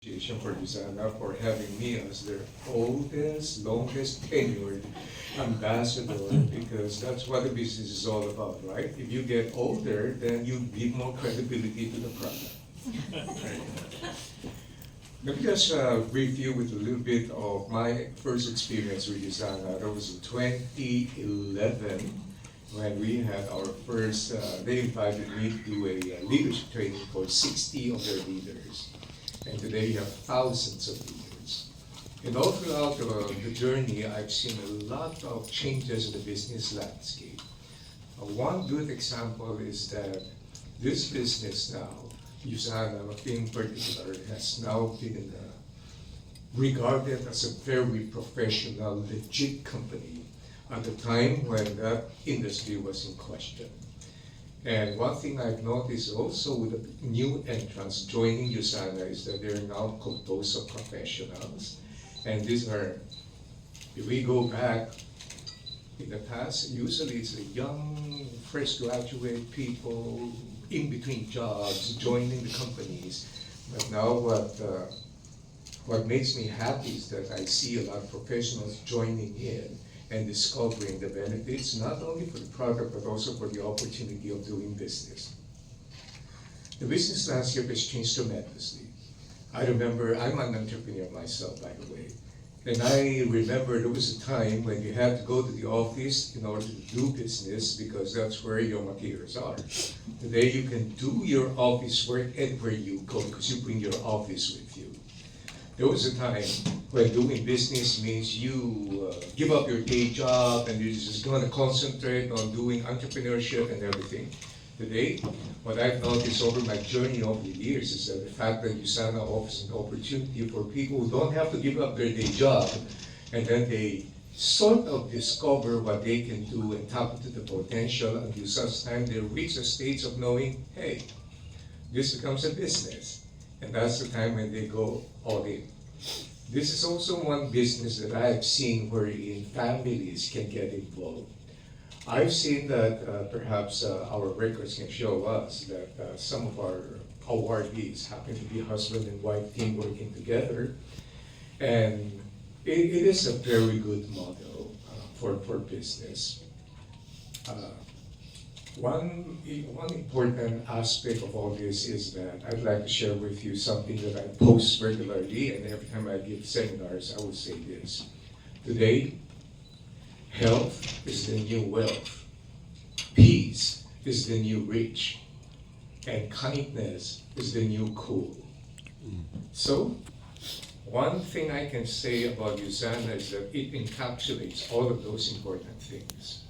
appreciation for USANA for having me as their oldest, longest tenured ambassador because that's what the business is all about, right? If you get older, then you give more credibility to the product. Let me just brief you with a little bit of my first experience with USANA. That was in 2011 when we had our first, they invited me to do a leadership training for 60 of their leaders. And today you have thousands of leaders. And all throughout the journey, I've seen a lot of changes in the business landscape. One good example is that this business now, USANA in particular, has now been regarded as a very professional, legit company at the time when that industry was in question. And one thing I've noticed also with the new entrants joining USANA is that they're now composed of professionals. And these are, if we go back in the past, usually it's the young, fresh graduate people in between jobs joining the companies. But now what makes me happy is that I see a lot of professionals joining in and discovering the benefits, not only for the product, but also for the opportunity of doing business. The business landscape has changed tremendously. I remember, I'm an entrepreneur myself, by the way, and I remember there was a time when you had to go to the office in order to do business because that's where your materials are. Today you can do your office work anywhere you go because you bring your office with you. There was a time when doing business means you give up your day job and you're just going to concentrate on doing entrepreneurship and everything. Today, what I've noticed over my journey over the years is that the fact that USANA offers an opportunity for people who don't have to give up their day job, and then they sort of discover what they can do and tap into the potential until such time they reach a stage of knowing, hey, this becomes a business. And that's the time when they go all in. This is also one business that I've seen wherein families can get involved. I've seen that perhaps our records can show us that some of our awardees happen to be husband and wife team working together. And it is a very good model for business. One important aspect of all this is that I'd like to share with you something that I post regularly, and every time I give seminars, I would say this. Today, health is the new wealth, peace is the new rich, and kindness is the new cool. So, one thing I can say about USANA is that it encapsulates all of those important things.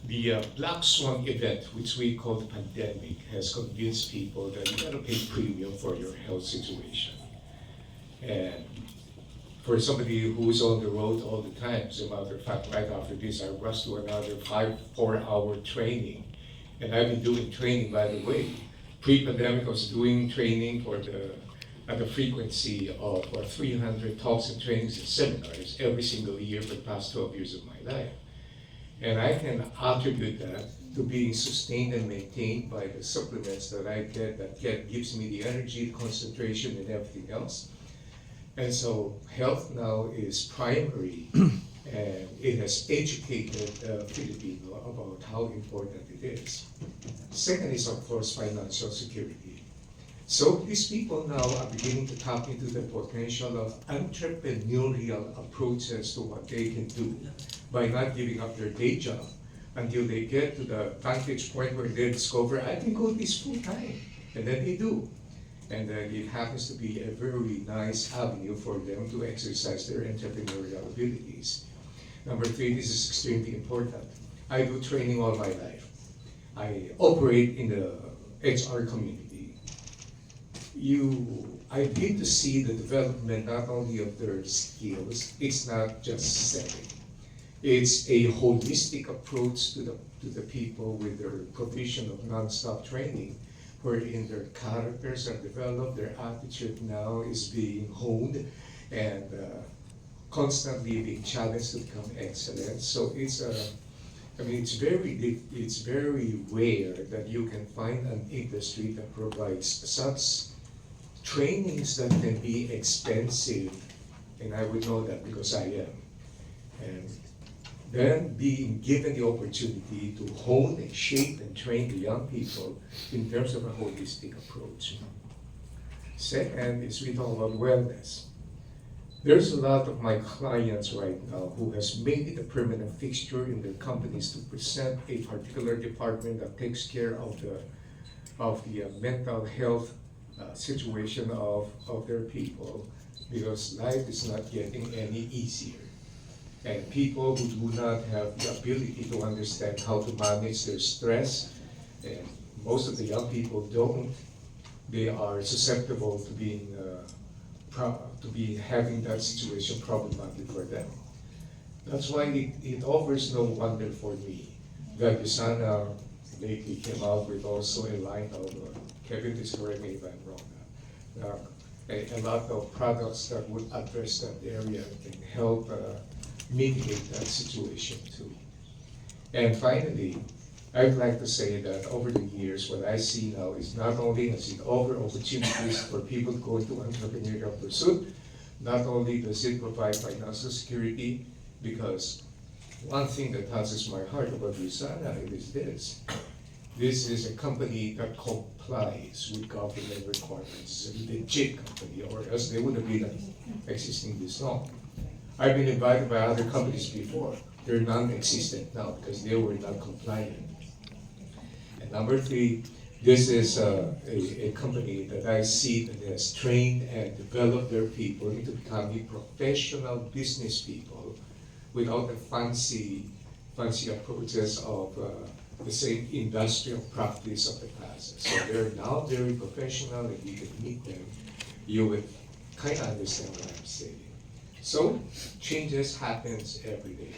The Black Swan event, which we call the pandemic, has convinced people that you gotta pay premium for your health situation. And for somebody who's on the road all the time, as a matter of fact, right after this, I rushed to another 4-hour training. And I've been doing training, by the way. Pre-pandemic, I was doing training at the frequency of 300 talks and trainings and seminars every single year for the past 12 years of my life. And I can attribute that to being sustained and maintained by the supplements that I get that gives me the energy, the concentration, and everything else. And so health now is primary, and it has educated Filipino about how important it is. Second is, of course, financial security. So these people now are beginning to tap into the potential of entrepreneurial approaches to what they can do by not giving up their day job until they get to the vantage point where they discover, I can go this full time. And then they do. And then it happens to be a very nice avenue for them to exercise their entrepreneurial abilities. Number 3, this is extremely important. I do training all my life. I operate in the HR community. I need to see the development not only of their skills, it's not just selling. It's a holistic approach to the people with their provision of non-stop training, wherein their characters are developed, their attitude now is being honed, and constantly being challenged to become excellent. So it's very rare that you can find an industry that provides such trainings that can be expensive, and I would know that because I am. And then being given the opportunity to hone and shape and train the young people in terms of a holistic approach. Second is we talk about wellness. There's a lot of my clients right now who has made it a permanent fixture in their companies to present a particular department that takes care of the mental health situation of their people, because life is not getting any easier. And people who do not have the ability to understand how to manage their stress, and most of the young people don't, they are susceptible to being having that situation problematic for them. That's why it offers no wonder for me that USANA lately came out with also a line of, Kevin, please correct me if I'm wrong, a lot of products that would address that area and help mitigate that situation too. And finally, I'd like to say that over the years, what I see now is not only has it offered opportunities for people to go into entrepreneurial pursuit, not only does it provide financial security, because one thing that touches my heart about USANA is this. This is a company that complies with government requirements. It's a legit company, or else they wouldn't be existing this long. I've been invited by other companies before. They're non-existent now because they were not compliant. And number three, this is a company that I see that has trained and developed their people into becoming professional business people without the fancy approaches of the same industrial practice of the past. So they're now very professional, and you can meet them, you would kind of understand what I'm saying. So changes happens every day.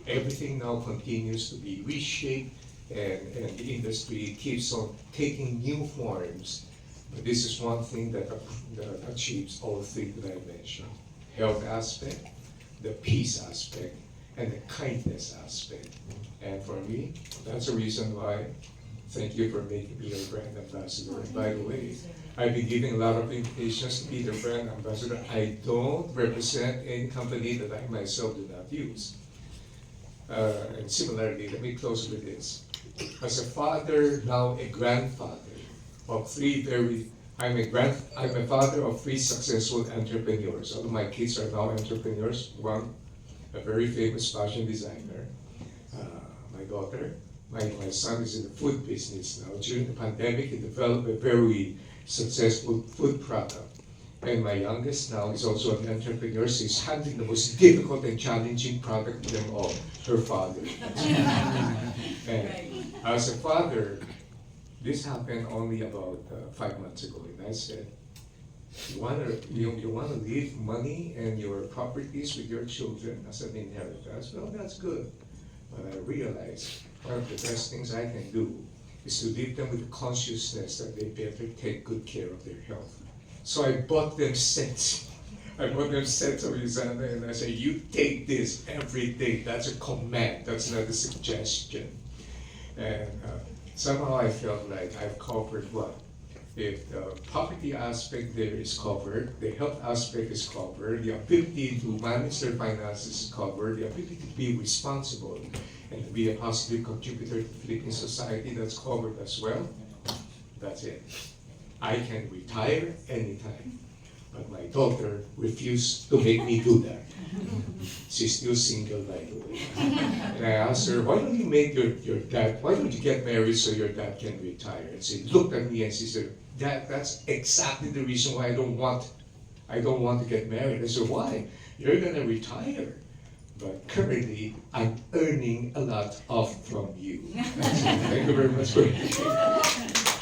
Everything now continues to be reshaped, and the industry keeps on taking new forms. But this is one thing that achieves all three that I mentioned: health aspect, the peace aspect, and the kindness aspect. And for me, that's the reason why, thank you for making me your brand ambassador. And by the way, I've been giving a lot of invitations to be the brand ambassador. I don't represent any company that I myself do not use. And similarly, let me close with this. As a father, now a grandfather of I'm a father of three successful entrepreneurs. All of my kids are now entrepreneurs. One, a very famous fashion designer. My daughter, my son is in the food business now. During the pandemic, he developed a very successful food product. And my youngest now is also an entrepreneur. She's handling the most difficult and challenging product of them all, her father. And as a father, this happened only about 5 months ago. And I said, you want to leave money and your properties with your children as an inheritance? Well, that's good. But I realized one of the best things I can do is to leave them with the consciousness that they better take good care of their health. So I bought them sets. I bought them sets of USANA, and I said, you take this every day. That's a command. That's not a suggestion. And somehow I felt like I've covered what? If the property aspect there is covered, the health aspect is covered, the ability to manage their finances is covered, the ability to be responsible and to be a positive contributor to the Philippine society, that's covered as well. That's it. I can retire anytime, but my daughter refused to make me do that. She's still single, by the way. And I asked her, why don't you make your dad, why don't you get married so your dad can retire? And she looked at me and she said, Dad, that's exactly the reason why I don't want to get married. I said, why? You're gonna retire. But currently, I'm earning a lot off from you. I said, thank you very much for